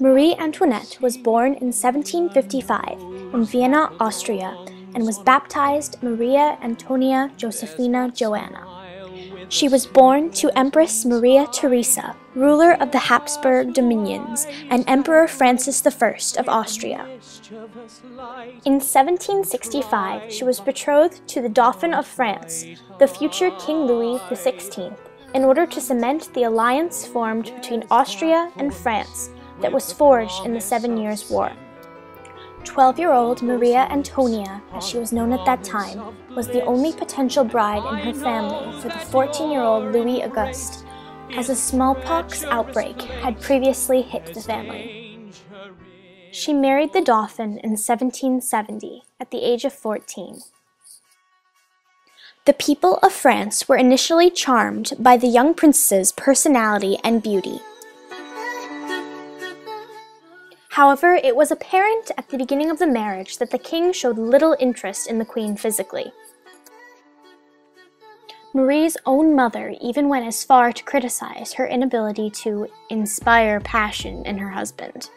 Marie Antoinette was born in 1755 in Vienna, Austria, and was baptized Maria Antonia Josephina Joanna. She was born to Empress Maria Theresa, ruler of the Habsburg dominions, and Emperor Francis I of Austria. In 1765, she was betrothed to the Dauphin of France, the future King Louis XVI, in order to cement the alliance formed between Austria and France that was forged in the 7 Years' War. 12-year-old Maria Antonia, as she was known at that time, was the only potential bride in her family for the 14-year-old Louis Auguste, as a smallpox outbreak had previously hit the family. She married the Dauphin in 1770 at the age of 14. The people of France were initially charmed by the young princess's personality and beauty. However, it was apparent at the beginning of the marriage that the king showed little interest in the queen physically. Marie's own mother even went as far to criticize her inability to inspire passion in her husband.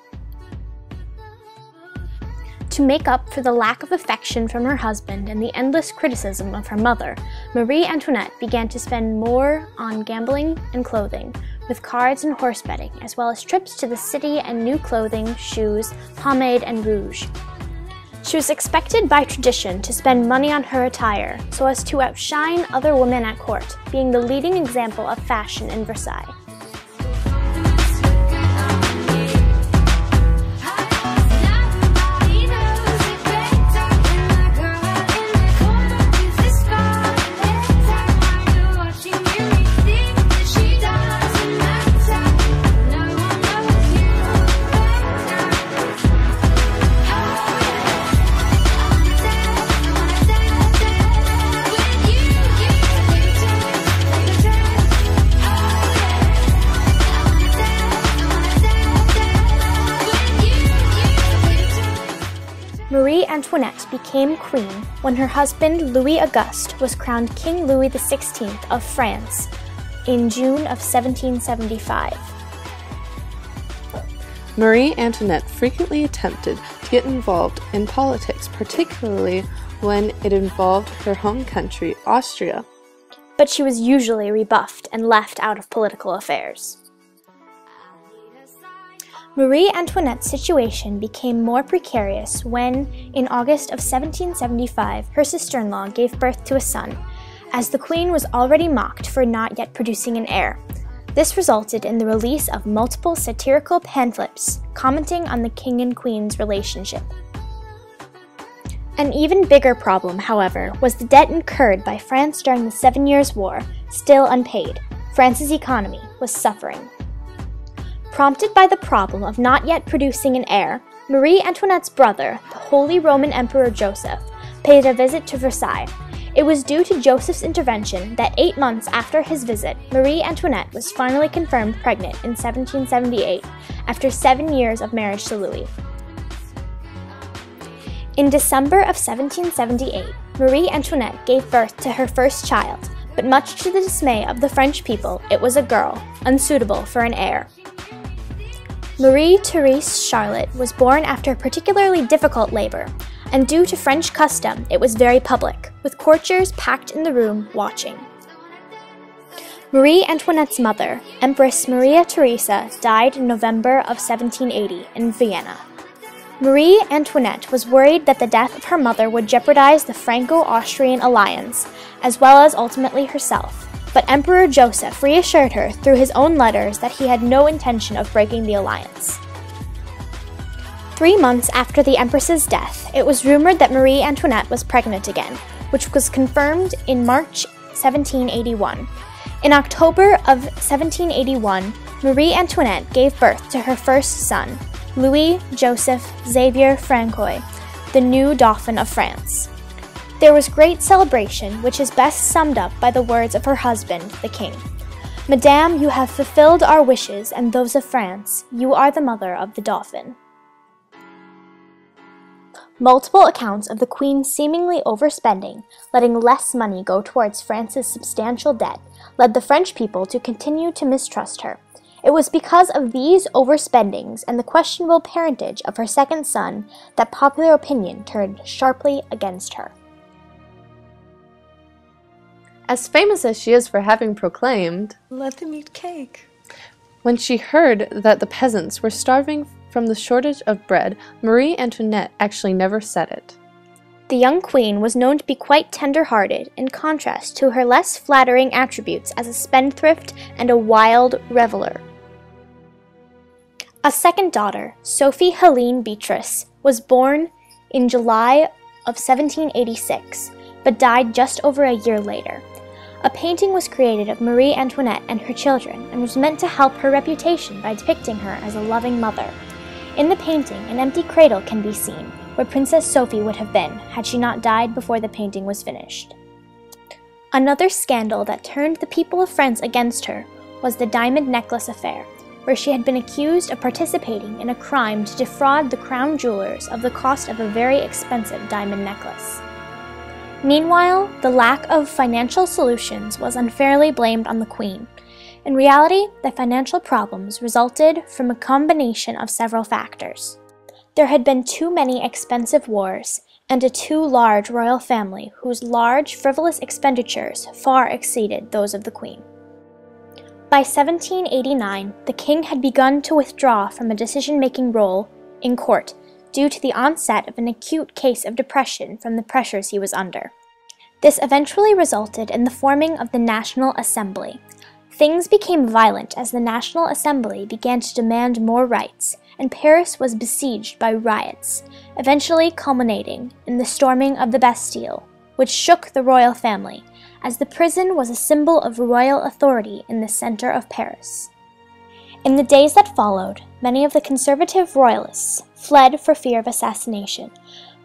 To make up for the lack of affection from her husband and the endless criticism of her mother, Marie Antoinette began to spend more on gambling and clothing, with cards and horse betting, as well as trips to the city and new clothing, shoes, pomade, and rouge. She was expected by tradition to spend money on her attire so as to outshine other women at court, being the leading example of fashion in Versailles. Marie Antoinette became queen when her husband Louis Auguste was crowned King Louis XVI of France in June of 1775. Marie Antoinette frequently attempted to get involved in politics, particularly when it involved her home country, Austria. But she was usually rebuffed and left out of political affairs. Marie Antoinette's situation became more precarious when, in August of 1775, her sister-in-law gave birth to a son, as the queen was already mocked for not yet producing an heir. This resulted in the release of multiple satirical pamphlets commenting on the king and queen's relationship. An even bigger problem, however, was the debt incurred by France during the 7 Years' War, still unpaid. France's economy was suffering. Prompted by the problem of not yet producing an heir, Marie Antoinette's brother, the Holy Roman Emperor Joseph, paid a visit to Versailles. It was due to Joseph's intervention that 8 months after his visit, Marie Antoinette was finally confirmed pregnant in 1778, after 7 years of marriage to Louis. In December of 1778, Marie Antoinette gave birth to her first child, but much to the dismay of the French people, it was a girl, unsuitable for an heir. Marie-Therese Charlotte was born after a particularly difficult labor, and due to French custom, it was very public, with courtiers packed in the room watching. Marie Antoinette's mother, Empress Maria Theresa, died in November of 1780 in Vienna. Marie Antoinette was worried that the death of her mother would jeopardize the Franco-Austrian alliance, as well as ultimately herself. But Emperor Joseph reassured her through his own letters that he had no intention of breaking the alliance. 3 months after the Empress's death, it was rumored that Marie Antoinette was pregnant again, which was confirmed in March 1781. In October of 1781, Marie Antoinette gave birth to her first son, Louis Joseph Xavier Francois, the new Dauphin of France. There was great celebration, which is best summed up by the words of her husband, the king. "Madame, you have fulfilled our wishes and those of France. You are the mother of the Dauphin." Multiple accounts of the queen seemingly overspending, letting less money go towards France's substantial debt, led the French people to continue to mistrust her. It was because of these overspendings and the questionable parentage of her second son that popular opinion turned sharply against her. As famous as she is for having proclaimed, "Let them eat cake," when she heard that the peasants were starving from the shortage of bread, Marie Antoinette actually never said it. The young queen was known to be quite tender-hearted, in contrast to her less flattering attributes as a spendthrift and a wild reveler. A second daughter, Sophie Helene Beatrice, was born in July of 1786, but died just over a year later. A painting was created of Marie Antoinette and her children and was meant to help her reputation by depicting her as a loving mother. In the painting, an empty cradle can be seen, where Princess Sophie would have been had she not died before the painting was finished. Another scandal that turned the people of France against her was the diamond necklace affair, where she had been accused of participating in a crime to defraud the crown jewelers of the cost of a very expensive diamond necklace. Meanwhile, the lack of financial solutions was unfairly blamed on the Queen. In reality, the financial problems resulted from a combination of several factors. There had been too many expensive wars, and a too large royal family whose large, frivolous expenditures far exceeded those of the Queen. By 1789, the king had begun to withdraw from a decision-making role in court due to the onset of an acute case of depression from the pressures he was under. This eventually resulted in the forming of the National Assembly. Things became violent as the National Assembly began to demand more rights, and Paris was besieged by riots, eventually culminating in the storming of the Bastille, which shook the royal family, as the prison was a symbol of royal authority in the center of Paris. In the days that followed, many of the conservative royalists fled for fear of assassination,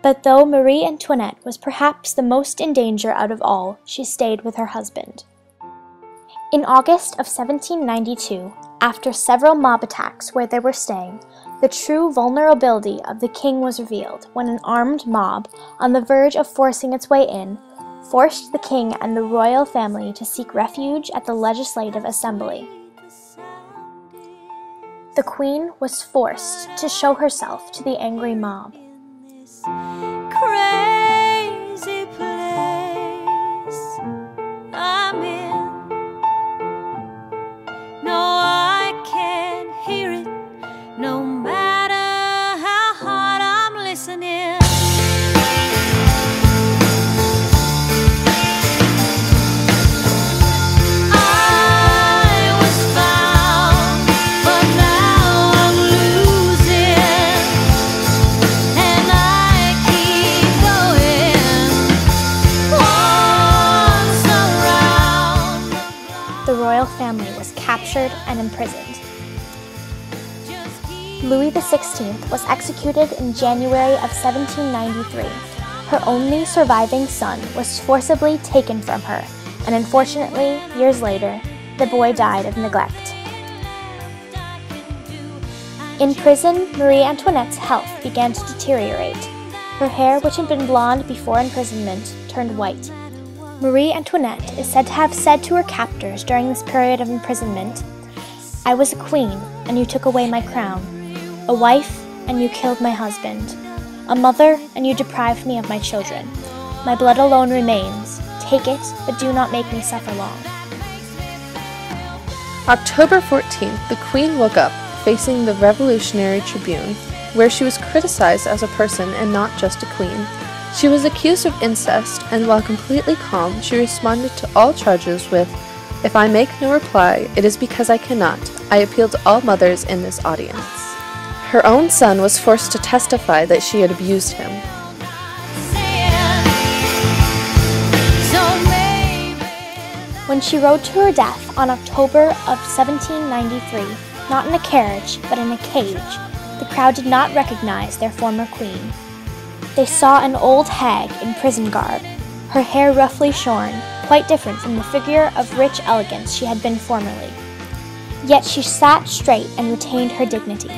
but though Marie Antoinette was perhaps the most in danger out of all, she stayed with her husband. In August of 1792, after several mob attacks where they were staying, the true vulnerability of the king was revealed when an armed mob, on the verge of forcing its way in, forced the king and the royal family to seek refuge at the Legislative Assembly. The Queen was forced to show herself to the angry mob. Crazy place I'm in. No, I can't hear it, no matter how hard I'm listening. I was found, but now I'm losing, and I keep going once around the block. The royal family was captured and imprisoned. Louis XVI was executed in January of 1793. Her only surviving son was forcibly taken from her, and unfortunately, years later, the boy died of neglect. In prison, Marie Antoinette's health began to deteriorate. Her hair, which had been blonde before imprisonment, turned white. Marie Antoinette is said to have said to her captors during this period of imprisonment, "I was a queen, and you took away my crown. A wife, and you killed my husband. A mother, and you deprived me of my children. My blood alone remains. Take it, but do not make me suffer long." October 14th, the Queen woke up, facing the Revolutionary Tribune, where she was criticized as a person and not just a queen. She was accused of incest, and while completely calm, she responded to all charges with, "If I make no reply, it is because I cannot. I appeal to all mothers in this audience." Her own son was forced to testify that she had abused him. When she rode to her death on October of 1793, not in a carriage, but in a cage, the crowd did not recognize their former queen. They saw an old hag in prison garb, her hair roughly shorn, quite different from the figure of rich elegance she had been formerly. Yet she sat straight and retained her dignity.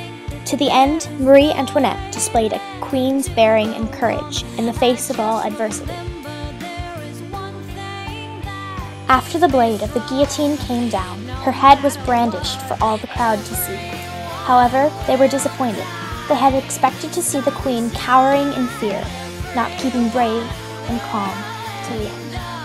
To the end, Marie Antoinette displayed a queen's bearing and courage in the face of all adversity. After the blade of the guillotine came down, her head was brandished for all the crowd to see. However, they were disappointed. They had expected to see the queen cowering in fear, not keeping brave and calm to the end.